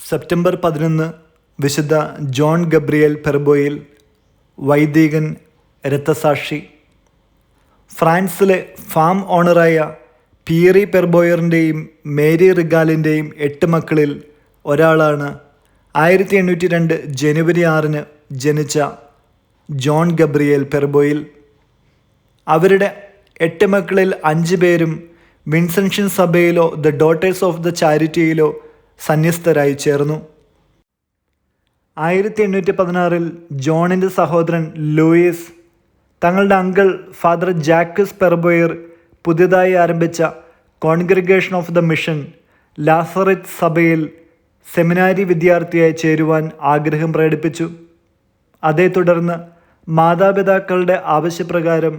September 11 വിശുദ്ധ John Gabriel പെർബോയിൽ, വൈദികൻ, രക്തസാക്ഷി. ഫ്രാൻസിലെ ഫാം ഓണറായ പിയറി പെർബോയറിൻ്റെയും മേരി റിഗാലിൻ്റെയും 8 മക്കളിൽ ഒരാളാണ് 1802 ജനുവരി 6 ജനിച്ച ജോൺ ഗബ്രിയേൽ പെർബോയിൽ. അവരുടെ 8 മക്കളിൽ 5 പേരും വിൻസെൻഷ്യൻ സഭയിലോ ദ ഡോട്ടേഴ്സ് ഓഫ് ദ ചാരിറ്റിയിലോ സന്യസ്തരായി ചേർന്നു. 1816 ജോണിൻ്റെ സഹോദരൻ ലൂയിസ് തങ്ങളുടെ അങ്കിൾ ഫാദർ ജാക്കസ് പെർബോയർ പുതിയതായി ആരംഭിച്ച കോൺഗ്രിഗേഷൻ ഓഫ് ദ മിഷൻ ലാസറിറ്റ് സഭയിൽ സെമിനാരി വിദ്യാർത്ഥിയായി ചേരുവാൻ ആഗ്രഹം പ്രകടിപ്പിച്ചു. അതേ തുടർന്ന് മാതാപിതാക്കളുടെ ആവശ്യപ്രകാരം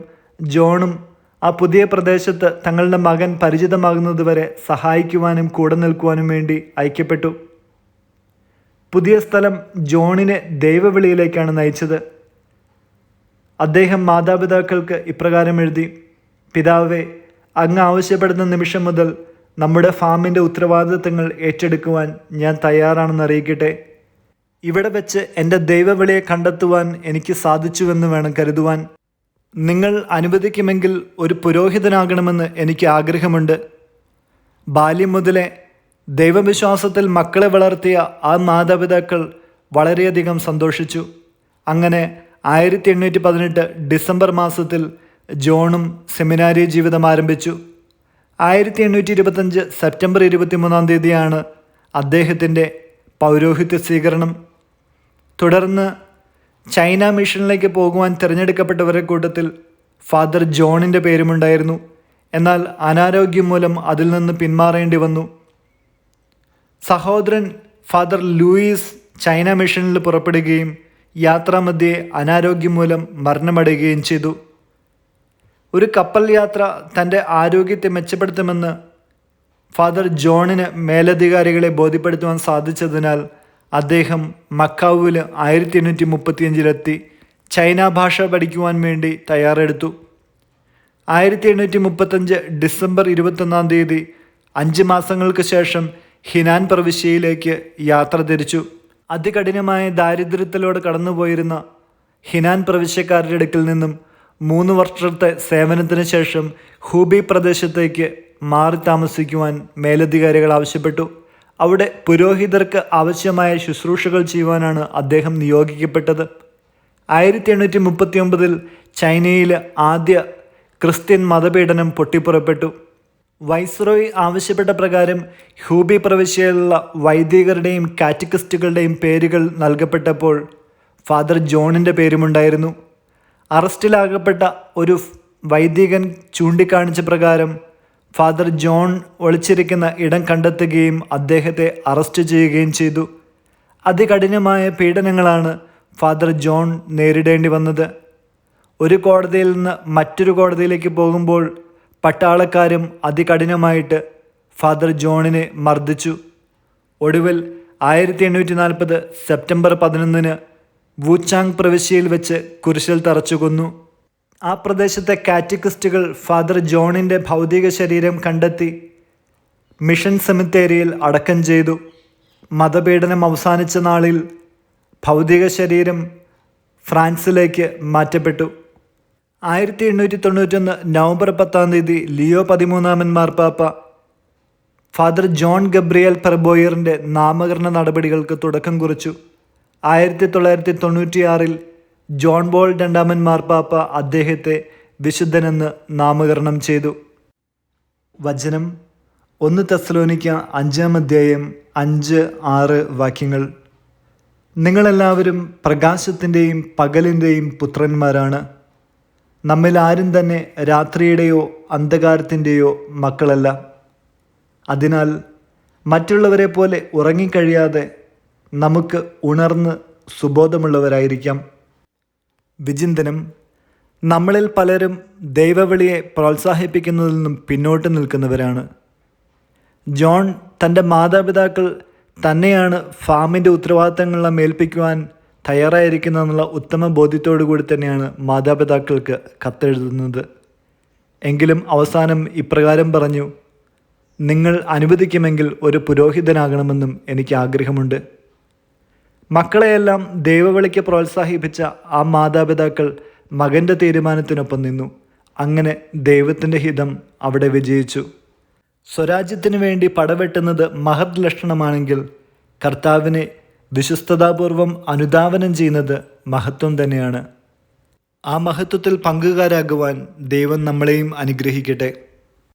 ജോണും ആ പുതിയ പ്രദേശത്ത് തങ്ങളുടെ മകൻ പരിചിതമാകുന്നതുവരെ സഹായിക്കുവാനും കൂടെ നിൽക്കുവാനും വേണ്ടി അയക്കപ്പെട്ടു. പുതിയ സ്ഥലം ജോണിനെ ദൈവവിളിയിലേക്കാണ് നയിച്ചത്. അദ്ദേഹം മാതാപിതാക്കൾക്ക് ഇപ്രകാരം എഴുതി: പിതാവേ, അങ്ങ് ആവശ്യപ്പെടുന്ന നിമിഷം മുതൽ നമ്മുടെ ഫാമിൻ്റെ ഉത്തരവാദിത്തങ്ങൾ ഏറ്റെടുക്കുവാൻ ഞാൻ തയ്യാറാണെന്ന് അറിയിക്കട്ടെ. ഇവിടെ വെച്ച് എൻ്റെ ദൈവവിളിയെ കണ്ടെത്തുവാൻ എനിക്ക് സാധിച്ചുവെന്ന് വേണം കരുതുവാൻ. നിങ്ങൾ അനുവദിക്കുമെങ്കിൽ ഒരു പുരോഹിതനാകണമെന്ന് എനിക്ക് ആഗ്രഹമുണ്ട്. ബാല്യം മുതലേ ദൈവവിശ്വാസത്തിൽ മക്കളെ വളർത്തിയ ആ മാതാപിതാക്കൾ വളരെയധികം സന്തോഷിച്ചു. അങ്ങനെ 1818 ഡിസംബർ മാസത്തിൽ ജോണും സെമിനാരി ജീവിതം ആരംഭിച്ചു. 1825 സെപ്റ്റംബർ 23 അദ്ദേഹത്തിൻ്റെ പൗരോഹിത്യ സ്വീകരണം. തുടർന്ന് ചൈന മിഷനിലേക്ക് പോകുവാൻ തിരഞ്ഞെടുക്കപ്പെട്ടവരുടെ കൂട്ടത്തിൽ ഫാദർ ജോണിൻ്റെ പേരുമുണ്ടായിരുന്നു. എന്നാൽ അനാരോഗ്യം മൂലം അതിൽ നിന്ന് പിന്മാറേണ്ടി വന്നു. സഹോദരൻ ഫാദർ ലൂയിസ് ചൈന മിഷനിൽ പുറപ്പെടുകയും യാത്രാമധ്യേ അനാരോഗ്യം മൂലം മരണമടയുകയും ചെയ്തു. ഒരു കപ്പൽ യാത്ര തൻ്റെ ആരോഗ്യത്തെ മെച്ചപ്പെടുത്തുമെന്ന് ഫാദർ ജോണിന് മേലധികാരികളെ ബോധ്യപ്പെടുത്തുവാൻ സാധിച്ചതിനാൽ അദ്ദേഹം മക്കാവുവിൽ 1835 ചൈന ഭാഷ പഠിക്കുവാൻ വേണ്ടി തയ്യാറെടുത്തു. 1835 ഡിസംബർ 21 5 മാസങ്ങൾക്ക് ശേഷം ഹിനാൻ പ്രവിശ്യയിലേക്ക് യാത്ര തിരിച്ചു. അതികഠിനമായ ദാരിദ്ര്യത്തിലൂടെ കടന്നുപോയിരുന്ന ഹിനാൻ പ്രവിശ്യക്കാരുടെ അടുക്കിൽ നിന്നും 3 വർഷത്തെ സേവനത്തിന് ശേഷം ഹൂബി പ്രദേശത്തേക്ക് മാറി താമസിക്കുവാൻ മേലധികാരികൾ ആവശ്യപ്പെട്ടു. അവിടെ പുരോഹിതർക്ക് ആവശ്യമായ ശുശ്രൂഷകൾ ചെയ്യുവാനാണ് അദ്ദേഹം നിയോഗിക്കപ്പെട്ടത്. 1839 ചൈനയിൽ ആദ്യ ക്രിസ്ത്യൻ മതപീഡനം പൊട്ടിപ്പുറപ്പെട്ടു. വൈസ്രോയി ആവശ്യപ്പെട്ട പ്രകാരം ഹൂബി പ്രവിശ്യയിലുള്ള വൈദികരുടെയും കാറ്റക്കിസ്റ്റുകളുടെയും പേരുകൾ നൽകപ്പെട്ടപ്പോൾ ഫാദർ ജോണിൻ്റെ പേരുമുണ്ടായിരുന്നു. അറസ്റ്റിലാകപ്പെട്ട ഒരു വൈദികൻ ചൂണ്ടിക്കാണിച്ച പ്രകാരം ഫാദർ ജോൺ ഒളിച്ചിരിക്കുന്ന ഇടം കണ്ടെത്തുകയും അദ്ദേഹത്തെ അറസ്റ്റ് ചെയ്യുകയും ചെയ്തു. അതികഠിനമായ പീഡനങ്ങളാണ് ഫാദർ ജോൺ നേരിടേണ്ടി വന്നത്. ഒരു കോടതിയിൽ നിന്ന് മറ്റൊരു കോടതിയിലേക്ക് പോകുമ്പോൾ പട്ടാളക്കാരും അതികഠിനമായിട്ട് ഫാദർ ജോണിനെ മർദ്ദിച്ചു. ഒടുവിൽ 1840 സെപ്റ്റംബർ 11 വൂച്ചാങ് പ്രവിശ്യയിൽ വെച്ച് കുരിശിൽ തറച്ചു കൊന്നു. ആ പ്രദേശത്തെ കാറ്റക്കിസ്റ്റുകൾ ഫാദർ ജോണിൻ്റെ ഭൗതിക ശരീരം കണ്ടെത്തി മിഷൻ സെമിത്തേരിയിൽ അടക്കം ചെയ്തു. മതപീഡനം അവസാനിച്ച നാളിൽ ഭൗതിക ശരീരം ഫ്രാൻസിലേക്ക് മാറ്റപ്പെട്ടു. 1891 നവംബർ 10 ലിയോ 13 മാർപ്പാപ്പ ഫാദർ ജോൺ ഗബ്രിയേൽ പെർബോയറിൻ്റെ നാമകരണ നടപടികൾക്ക് തുടക്കം കുറിച്ചു. 1996 ജോൺ പോൾ 2 മാർപ്പാപ്പ അദ്ദേഹത്തെ വിശുദ്ധനെന്ന് നാമകരണം ചെയ്തു. വചനം 1 തെസ്സലോനിക്ക 5 5-6 വാക്യങ്ങൾ. നിങ്ങളെല്ലാവരും പ്രകാശത്തിൻ്റെയും പകലിൻ്റെയും പുത്രന്മാരാണ്. നമ്മിൽ ആരും തന്നെ രാത്രിയുടെയോ അന്ധകാരത്തിൻ്റെയോ മക്കളല്ല. അതിനാൽ മറ്റുള്ളവരെ പോലെ ഉറങ്ങിക്കഴിയാതെ നമുക്ക് ഉണർന്ന് സുബോധമുള്ളവരായിരിക്കാം. വിചിന്തനം: നമ്മളിൽ പലരും ദൈവവിളിയെ പ്രോത്സാഹിപ്പിക്കുന്നതിൽ നിന്നും പിന്നോട്ട് നിൽക്കുന്നവരാണ്. ജോൺ തൻ്റെ മാതാപിതാക്കൾ തന്നെയാണ് ഫാമിൻ്റെ ഉത്തരവാദിത്തങ്ങളെല്ലാം ഏൽപ്പിക്കുവാൻ തയ്യാറായിരിക്കുന്നതെന്നുള്ള ഉത്തമ ബോധ്യത്തോടു കൂടി തന്നെയാണ് മാതാപിതാക്കൾക്ക് കത്തെഴുതുന്നത്. എങ്കിലും അവസാനം ഇപ്രകാരം പറഞ്ഞു: നിങ്ങൾ അനുവദിക്കുമെങ്കിൽ ഒരു പുരോഹിതനാകണമെന്നും എനിക്ക് ആഗ്രഹമുണ്ട്. മക്കളെയെല്ലാം ദൈവവിളിക്ക് പ്രോത്സാഹിപ്പിച്ച ആ മാതാപിതാക്കൾ മകൻ്റെ തീരുമാനത്തിനൊപ്പം നിന്നു. അങ്ങനെ ദൈവത്തിൻ്റെ ഹിതം അവിടെ വിജയിച്ചു. സ്വരാജ്യത്തിനു വേണ്ടി പടവെട്ടുന്നത് മഹത് ലക്ഷണമാണെങ്കിൽ കർത്താവിനെ വിശ്വസ്തതാപൂർവം അനുധാവനം ചെയ്യുന്നത് മഹത്വം തന്നെയാണ്. ആ മഹത്വത്തിൽ പങ്കുകാരാകുവാൻ ദൈവം നമ്മളെയും അനുഗ്രഹിക്കട്ടെ.